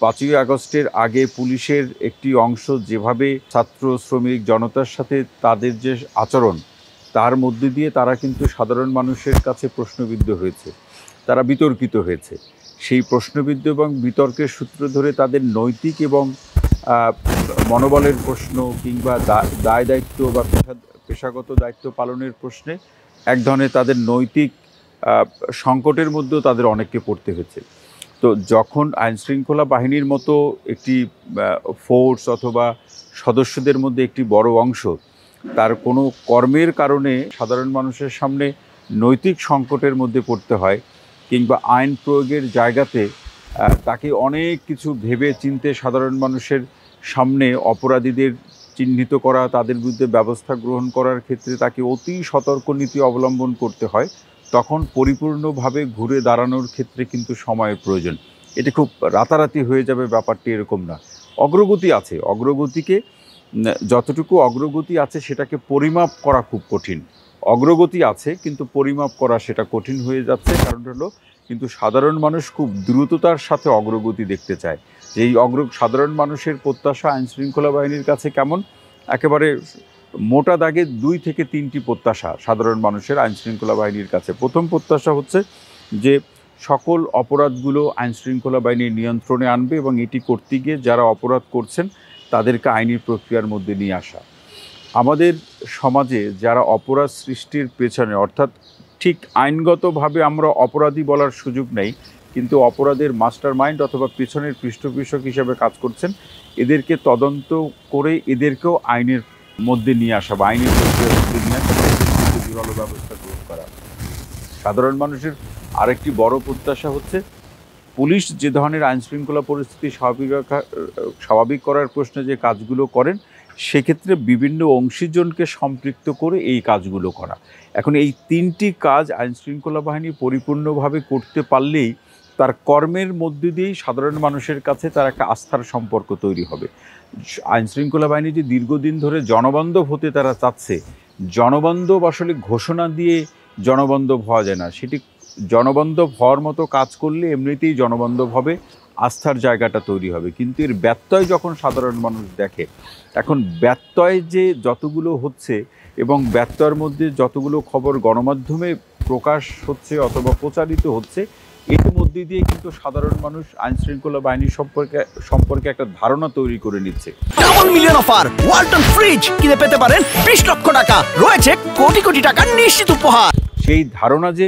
5ই আগস্টের আগে পুলিশের একটি অংশ যেভাবে ছাত্র শ্রমিক জনতার সাথে তাদের যে আচরণ, তার মধ্যে দিয়ে তারা কিন্তু সাধারণ মানুষের কাছে প্রশ্নবিদ্ধ হয়েছে, তারা বিতর্কিত হয়েছে। সেই প্রশ্নবিদ্ধ এবং বিতর্কের সূত্র ধরে তাদের নৈতিক এবং মনোবলের প্রশ্ন কিংবা দায় দায়িত্ব বা পেশাগত দায়িত্ব পালনের প্রশ্নে এক ধরনের তাদের নৈতিক সংকটের মধ্যেও তাদের অনেককে পড়তে হয়েছে। তো যখন আইনশৃঙ্খলা বাহিনীর মতো একটি ফোর্স অথবা সদস্যদের মধ্যে একটি বড় অংশ তার কোনো কর্মের কারণে সাধারণ মানুষের সামনে নৈতিক সংকটের মধ্যে পড়তে হয় কিংবা আইন প্রয়োগের জায়গাতে তাকে অনেক কিছু ভেবে চিন্তে সাধারণ মানুষের সামনে অপরাধীদের চিহ্নিত করা, তাদের বিরুদ্ধে ব্যবস্থা গ্রহণ করার ক্ষেত্রে তাকে অতি সতর্ক নীতি অবলম্বন করতে হয়, তখন পরিপূর্ণভাবে ঘুরে দাঁড়ানোর ক্ষেত্রে কিন্তু সময়ের প্রয়োজন। এটি খুব রাতারাতি হয়ে যাবে ব্যাপারটি এরকম না। অগ্রগতি আছে, অগ্রগতিকে যতটুকু অগ্রগতি আছে সেটাকে পরিমাপ করা খুব কঠিন। অগ্রগতি আছে কিন্তু পরিমাপ করা সেটা কঠিন হয়ে যাচ্ছে। কারণ হলো কিন্তু সাধারণ মানুষ খুব দ্রুততার সাথে অগ্রগতি দেখতে চায়। এই সাধারণ মানুষের প্রত্যাশা আইনশৃঙ্খলা বাহিনীর কাছে কেমন, একেবারে মোটা দাগে 2 থেকে 3টি প্রত্যাশা সাধারণ মানুষের আইনশৃঙ্খলা বাহিনীর কাছে। প্রথম প্রত্যাশা হচ্ছে যে সকল অপরাধগুলো আইনশৃঙ্খলা বাহিনীর নিয়ন্ত্রণে আনবে এবং এটি করতে গিয়ে যারা অপরাধ করছেন তাদেরকে আইনি প্রক্রিয়ার মধ্যে নিয়ে আসা। আমাদের সমাজে যারা অপরাধ সৃষ্টির পেছনে, অর্থাৎ ঠিক আইনগতভাবে আমরা অপরাধী বলার সুযোগ নেই, কিন্তু অপরাধের মাস্টার মাইন্ড অথবা পেছনের পৃষ্ঠপোষক হিসেবে কাজ করছেন, এদেরকে তদন্ত করে এদেরকেও আইনের মধ্যে নিয়ে আসা বা আইনের প্রক্রিয়ার মধ্যে নিয়ে আসা, ভালো ব্যবস্থা গ্রহণ করা। সাধারণ মানুষের আরেকটি বড় প্রত্যাশা হচ্ছে পুলিশ যে ধরনের আইনশৃঙ্খলা পরিস্থিতি স্বাভাবিক করার প্রশ্নে যে কাজগুলো করেন, সেক্ষেত্রে বিভিন্ন অংশীজনকে সম্পৃক্ত করে এই কাজগুলো করা। এখন এই 3টি কাজ আইনশৃঙ্খলা বাহিনী পরিপূর্ণভাবে করতে পারলেই তার কর্মের মধ্যে দিয়েই সাধারণ মানুষের কাছে তার একটা আস্থার সম্পর্ক তৈরি হবে। আইনশৃঙ্খলা বাহিনী যে দীর্ঘদিন ধরে জনবান্ধব হতে তারা চাচ্ছে, জনবান্ধব আসলে ঘোষণা দিয়ে জনবান্ধব হওয়া যায় না। সেটি জনবান্ধব হওয়ার মতো কাজ করলে এমনিতেই জনবান্ধব হবে, আস্থার জায়গাটা তৈরি হবে। কিন্তু এর ব্যত্যয় যখন সাধারণ মানুষ দেখে, এখন ব্যত্যয় যে যতগুলো হচ্ছে এবং ব্যত্যয়ের মধ্যে যতগুলো খবর গণমাধ্যমে প্রকাশ হচ্ছে অথবা প্রচারিত হচ্ছে, এর মধ্যে দিয়ে কিন্তু সাধারণ মানুষ আইনশৃঙ্খলা বাহিনী সম্পর্কে একটা ধারণা তৈরি করে নিচ্ছে। Double million offer Walton fridge কিনে পেতে পারেন 20 লক্ষ টাকা, রয়েছে কোটি কোটি টাকার নিশ্চিত উপহার। সেই ধারণা যে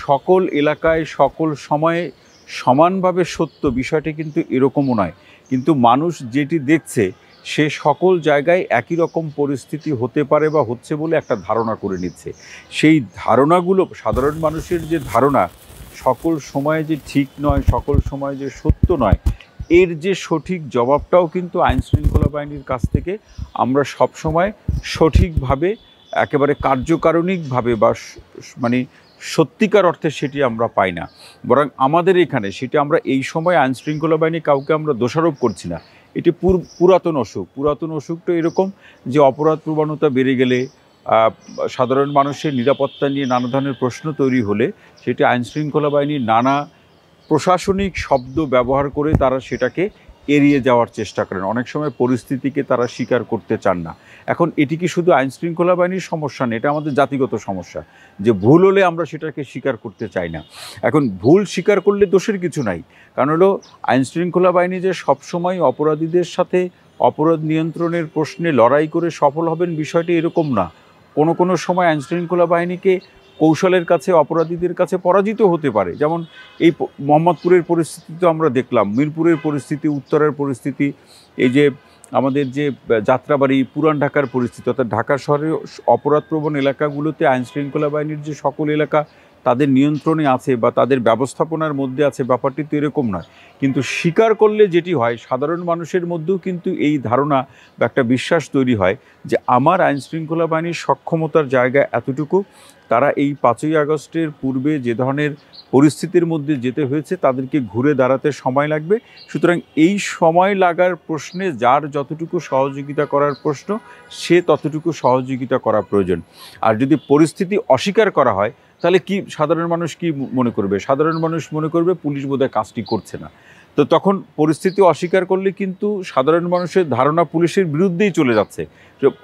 সকল এলাকায় সকল সময়ে সমানভাবে সত্য, বিষয়টি কিন্তু এরকমও নয়। কিন্তু মানুষ যেটি দেখছে সে সকল জায়গায় একই রকম পরিস্থিতি হতে পারে বা হচ্ছে বলে একটা ধারণা করে নিচ্ছে। সেই ধারণাগুলো সাধারণ মানুষের যে ধারণা সকল সময়ে যে ঠিক নয়, সকল সময় যে সত্য নয়, এর যে সঠিক জবাবটাও কিন্তু আইনশৃঙ্খলা বাহিনীর কাছ থেকে আমরা সবসময় সঠিকভাবে একেবারে কার্যকারণিকভাবে বা মানে সত্যিকার অর্থে সেটি আমরা পাই না। বরং আমাদের এখানে সেটি আমরা এই সময় আইনশৃঙ্খলা বাহিনী কাউকে আমরা দোষারোপ করছি না, এটি পুরাতন অসুখ। পুরাতন অসুখটা এরকম যে অপরাধ প্রবণতা বেড়ে গেলে, সাধারণ মানুষের নিরাপত্তা নিয়ে নানা ধরনের প্রশ্ন তৈরি হলে সেটি আইনশৃঙ্খলা বাহিনীর নানা প্রশাসনিক শব্দ ব্যবহার করে তারা সেটাকে এড়িয়ে যাওয়ার চেষ্টা করেন। অনেক সময় পরিস্থিতিকে তারা স্বীকার করতে চান না। এখন এটি কি শুধু আইনশৃঙ্খলা বাহিনীর সমস্যা না, এটা আমাদের জাতিগত সমস্যা যে ভুল হলে আমরা সেটাকে স্বীকার করতে চাই না। এখন ভুল স্বীকার করলে দোষের কিছু নাই, কারণ হলো আইনশৃঙ্খলা বাহিনী যে সবসময় অপরাধীদের সাথে অপরাধ নিয়ন্ত্রণের প্রশ্নে লড়াই করে সফল হবেন বিষয়টি এরকম না। কোনো সময় আইনশৃঙ্খলা বাহিনীকে কৌশলের কাছে অপরাধীদের কাছে পরাজিত হতে পারে। যেমন এই মোহাম্মদপুরের পরিস্থিতি তো আমরা দেখলাম, মিরপুরের পরিস্থিতি, উত্তরের পরিস্থিতি, এই যে আমাদের যে যাত্রাবাড়ি, পুরান ঢাকার পরিস্থিতি, অর্থাৎ ঢাকা শহরের অপরাধপ্রবণ এলাকাগুলোতে আইনশৃঙ্খলা বাহিনীর যে সকল এলাকা তাদের নিয়ন্ত্রণে আছে বা তাদের ব্যবস্থাপনার মধ্যে আছে, ব্যাপারটি তো এরকম নয়। কিন্তু স্বীকার করলে যেটি হয়, সাধারণ মানুষের মধ্যেও কিন্তু এই ধারণা বা একটা বিশ্বাস তৈরি হয় যে আমার আইনশৃঙ্খলা বাহিনীর সক্ষমতার জায়গা এতটুকু, তারা এই 5ই আগস্টের পূর্বে যে ধরনের পরিস্থিতির মধ্যে যেতে হয়েছে তাদেরকে ঘুরে দাঁড়াতে সময় লাগবে। সুতরাং এই সময় লাগার প্রশ্নে যার যতটুকু সহযোগিতা করার প্রশ্ন, সে ততটুকু সহযোগিতা করা প্রয়োজন। আর যদি পরিস্থিতি অস্বীকার করা হয় তাহলে কি সাধারণ মানুষ কি মনে করবে? সাধারণ মানুষ মনে করবে পুলিশ বোধহয় কাজটি করছে না। তো তো তখন পরিস্থিতি অস্বীকার করলে কিন্তু সাধারণ মানুষের ধারণা পুলিশের বিরুদ্ধেই চলে যাচ্ছে,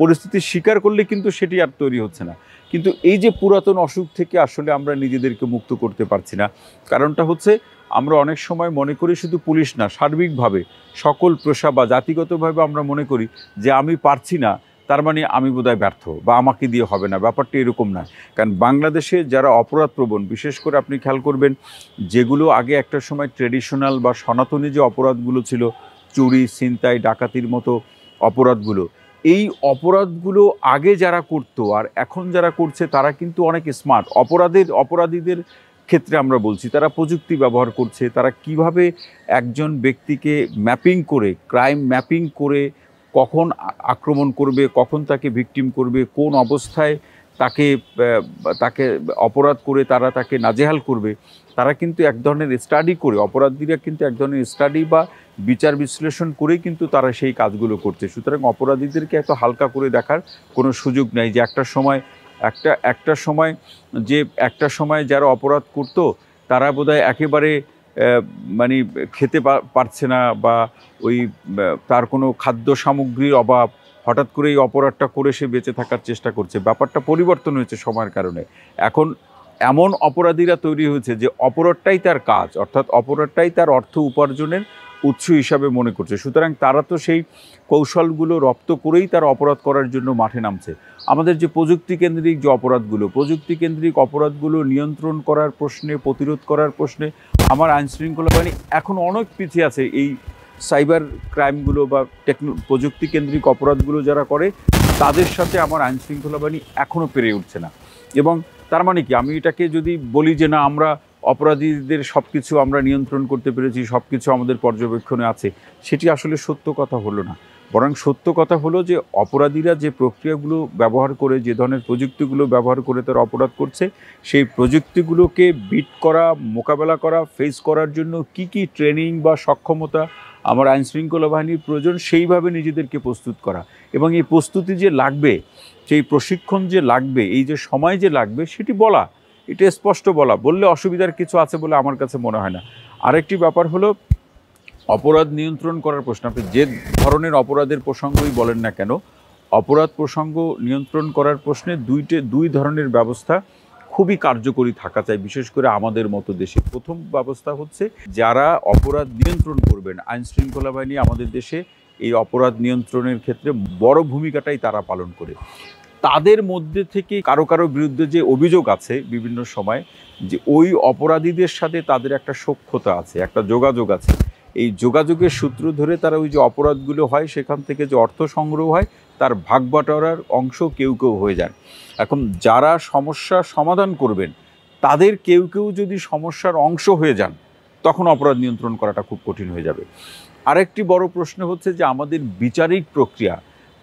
পরিস্থিতি স্বীকার করলে কিন্তু সেটি আর তৈরি হচ্ছে না। কিন্তু এই যে পুরাতন অসুখ থেকে আসলে আমরা নিজেদেরকে মুক্ত করতে পারছি না, কারণটা হচ্ছে আমরা অনেক সময় মনে করি শুধু পুলিশ না, সার্বিকভাবে সকল পেশা বা জাতিগতভাবে আমরা মনে করি যে আমি পারছি না তার মানে আমি বোধহয় ব্যর্থ বা আমাকে দিয়ে হবে না। ব্যাপারটা এরকম না। কারণ বাংলাদেশে যারা অপরাধপ্রবণ, বিশেষ করে আপনি খেয়াল করবেন যেগুলো আগে একটা সময় ট্রেডিশনাল বা সনাতনী যে অপরাধগুলো ছিল, চুরি, ছিনতাই, ডাকাতির মতো অপরাধগুলো, এই অপরাধগুলো আগে যারা করতো আর এখন যারা করছে তারা কিন্তু অনেক স্মার্ট। অপরাধীদের ক্ষেত্রে আমরা বলছি তারা প্রযুক্তি ব্যবহার করছে, তারা কিভাবে একজন ব্যক্তিকে ম্যাপিং করে, ক্রাইম ম্যাপিং করে কখন আক্রমণ করবে, কখন তাকে ভিকটিম করবে, কোন অবস্থায় তাকে অপরাধ করে তারা তাকে নাজেহাল করবে, তারা কিন্তু এক ধরনের স্টাডি করে, অপরাধীরা কিন্তু এক ধরনের স্টাডি বা বিচার বিশ্লেষণ করেই কিন্তু তারা সেই কাজগুলো করছে। সুতরাং অপরাধীদেরকে এত হালকা করে দেখার কোনো সুযোগ নেই যে একটা সময় যারা অপরাধ করতো তারা বোধহয় একেবারে মানে খেতে পারছে না বা ওই তার কোনো খাদ্য সামগ্রীর অভাব, হঠাৎ করে এই অপরাধটা করে সে বেঁচে থাকার চেষ্টা করছে। ব্যাপারটা পরিবর্তন হয়েছে সময়ের কারণে। এখন এমন অপরাধীরা তৈরি হয়েছে যে অপরাধটাই তার কাজ, অর্থাৎ অপরাধটাই তার অর্থ উপার্জনের উৎস হিসাবে মনে করছে। সুতরাং তারা তো সেই কৌশলগুলো রপ্ত করেই তারা অপরাধ করার জন্য মাঠে নামছে। আমাদের যে প্রযুক্তিকেন্দ্রিক যে অপরাধগুলো নিয়ন্ত্রণ করার প্রশ্নে, প্রতিরোধ করার প্রশ্নে আমার আইনশৃঙ্খলা বাহিনী এখন অনেক পিছিয়ে আছে। এই সাইবার ক্রাইমগুলো বা প্রযুক্তি কেন্দ্রিক অপরাধগুলো যারা করে তাদের সাথে আমার আইনশৃঙ্খলা বাহিনী এখনও পেরে উঠছে না। এবং তার মানে কি, আমি এটাকে যদি বলি যে না আমরা অপরাধীদের সব কিছু আমরা নিয়ন্ত্রণ করতে পেরেছি, সব কিছু আমাদের পর্যবেক্ষণে আছে, সেটি আসলে সত্য কথা হলো না। বরং সত্য কথা হলো যে অপরাধীরা যে প্রক্রিয়াগুলো ব্যবহার করে, যে ধরনের প্রযুক্তিগুলো ব্যবহার করে তারা অপরাধ করছে, সেই প্রযুক্তিগুলোকে বিট করা, মোকাবেলা করা, ফেস করার জন্য কি ট্রেনিং বা সক্ষমতা আমার আইনশৃঙ্খলা বাহিনীর প্রয়োজন, সেইভাবে নিজেদেরকে প্রস্তুত করা। এবং এই প্রস্তুতি যে লাগবে, সেই প্রশিক্ষণ যে লাগবে, এই যে সময় যে লাগবে, সেটি বলা, এটা স্পষ্ট বললে অসুবিধার কিছু আছে বলে আমার কাছে মনে হয় না। আরেকটি ব্যাপার হলো অপরাধ নিয়ন্ত্রণ করার প্রশ্ন। আপনি যে ধরনের অপরাধের প্রসঙ্গই বলেন না কেন, অপরাধ প্রসঙ্গ নিয়ন্ত্রণ করার প্রশ্নে দুই ধরনের ব্যবস্থা খুবই কার্যকরী থাকা চাই, বিশেষ করে আমাদের মতো দেশে। প্রথম ব্যবস্থা হচ্ছে যারা অপরাধ নিয়ন্ত্রণ করবেন, আইনশৃঙ্খলা বাহিনী আমাদের দেশে এই অপরাধ নিয়ন্ত্রণের ক্ষেত্রে বড় ভূমিকাটাই তারা পালন করে। তাদের মধ্যে থেকে কারো বিরুদ্ধে যে অভিযোগ আছে বিভিন্ন সময়, যে ওই অপরাধীদের সাথে তাদের একটা সখ্যতা আছে, একটা যোগাযোগ আছে, এই যোগাযোগের সূত্র ধরে তারা ওই যে অপরাধগুলো হয় সেখান থেকে যে অর্থ সংগ্রহ হয় তার ভাগ বাটোয়ারার অংশ কেউ হয়ে যান। এখন যারা সমস্যার সমাধান করবেন তাদের কেউ যদি সমস্যার অংশ হয়ে যান, তখন অপরাধ নিয়ন্ত্রণ করাটা খুব কঠিন হয়ে যাবে। আরেকটি বড় প্রশ্ন হচ্ছে যে আমাদের বিচারিক প্রক্রিয়া,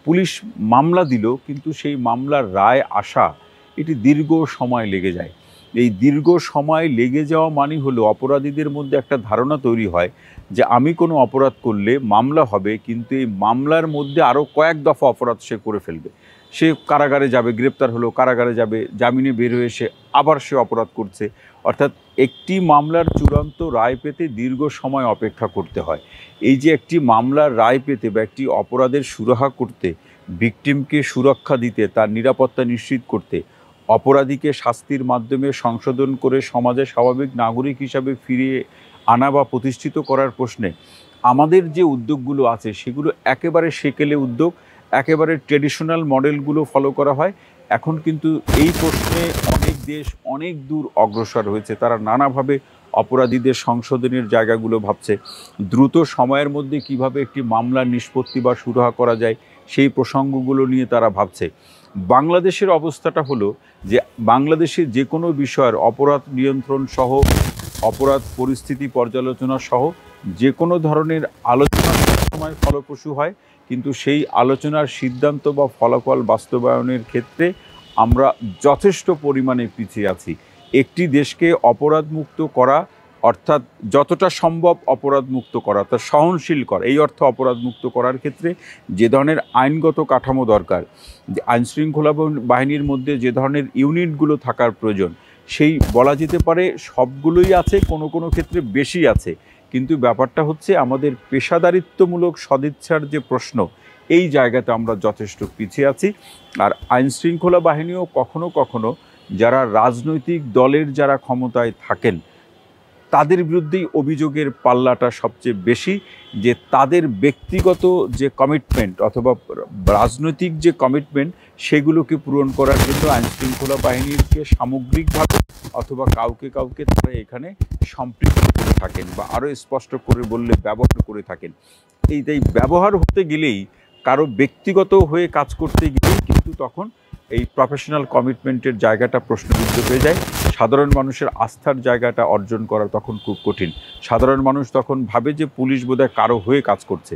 পুলিশ মামলা দিল কিন্তু সেই মামলার রায় আসা, এটি দীর্ঘ সময় লেগে যায়। এই দীর্ঘ সময় লেগে যাওয়া মানে হলো অপরাধীদের মধ্যে একটা ধারণা তৈরি হয় যে আমি কোনো অপরাধ করলে মামলা হবে, কিন্তু এই মামলার মধ্যে আরও কয়েক দফা অপরাধ সে করে ফেলবে। সে কারাগারে যাবে, গ্রেপ্তার হলো, কারাগারে যাবে, জামিনে বের হয়ে সে আবার সে অপরাধ করছে। অর্থাৎ একটি মামলার চূড়ান্ত রায় পেতে দীর্ঘ সময় অপেক্ষা করতে হয়। এই যে একটি মামলার রায় পেতে বা একটি অপরাধের সুরাহা করতে, ভিকটিমকে সুরক্ষা দিতে, তার নিরাপত্তা নিশ্চিত করতে, অপরাধীকে শাস্তির মাধ্যমে সংশোধন করে সমাজে স্বাভাবিক নাগরিক হিসাবে ফিরিয়ে আনা বা প্রতিষ্ঠিত করার প্রশ্নে আমাদের যে উদ্যোগগুলো আছে সেগুলো একেবারে সেকেলে উদ্যোগ, একেবারে ট্রেডিশনাল মডেলগুলো ফলো করা হয়। এখন কিন্তু এই প্রশ্নে অনেক দেশ অনেক দূর অগ্রসর হয়েছে। তারা নানাভাবে অপরাধীদের সংশোধনের জায়গাগুলো ভাবছে, দ্রুত সময়ের মধ্যে কিভাবে একটি মামলার নিষ্পত্তি বা সুরাহা করা যায় সেই প্রসঙ্গগুলো নিয়ে তারা ভাবছে। বাংলাদেশের অবস্থাটা হলো যে বাংলাদেশে যে কোনো বিষয়ের অপরাধ নিয়ন্ত্রণ সহ, অপরাধ পরিস্থিতি পর্যালোচনা সহ যে কোনো ধরনের আলোচনা সময় ফলপ্রসূ হয়, কিন্তু সেই আলোচনার সিদ্ধান্ত বা ফলাফল বাস্তবায়নের ক্ষেত্রে আমরা যথেষ্ট পরিমাণে পিছিয়ে আছি। একটি দেশকে অপরাধমুক্ত করা, অর্থাৎ যতটা সম্ভব অপরাধমুক্ত করা, তা সহনশীল করা, এই অর্থ অপরাধমুক্ত করার ক্ষেত্রে যে ধরনের আইনগত কাঠামো দরকার, যে আইনশৃঙ্খলা বাহিনীর মধ্যে যে ধরনের ইউনিটগুলো থাকার প্রয়োজন, সেই বলা যেতে পারে সবগুলোই আছে, কোনো ক্ষেত্রে বেশি আছে। কিন্তু ব্যাপারটা হচ্ছে আমাদের পেশাদারিত্বমূলক সদিচ্ছার যে প্রশ্ন, এই জায়গাতে আমরা যথেষ্ট পিছিয়ে আছি। আর আইনশৃঙ্খলা বাহিনীও কখনো কখনো যারা রাজনৈতিক দলের যারা ক্ষমতায় থাকেন তাদের বিরুদ্ধেই অভিযোগের পাল্লাটা সবচেয়ে বেশি, যে তাদের ব্যক্তিগত যে কমিটমেন্ট অথবা রাজনৈতিক যে কমিটমেন্ট সেগুলোকে পূরণ করার জন্য আইনশৃঙ্খলা বাহিনীকে সামগ্রিকভাবে অথবা কাউকে কাউকে তারা এখানে সম্পৃক্ত করে থাকেন, বা আরও স্পষ্ট করে বললে ব্যবহার করে থাকেন। এই ব্যবহার হতে গেলেই, কারো ব্যক্তিগত হয়ে কাজ করতে গেলেই কিন্তু তখন এই প্রফেশনাল কমিটমেন্টের জায়গাটা প্রশ্নবিদ্ধ হয়ে যায়। সাধারণ মানুষের আস্থার জায়গাটা অর্জন করা তখন খুব কঠিন। সাধারণ মানুষ তখন ভাবে যে পুলিশ বোধহয় কারো হয়ে কাজ করছে।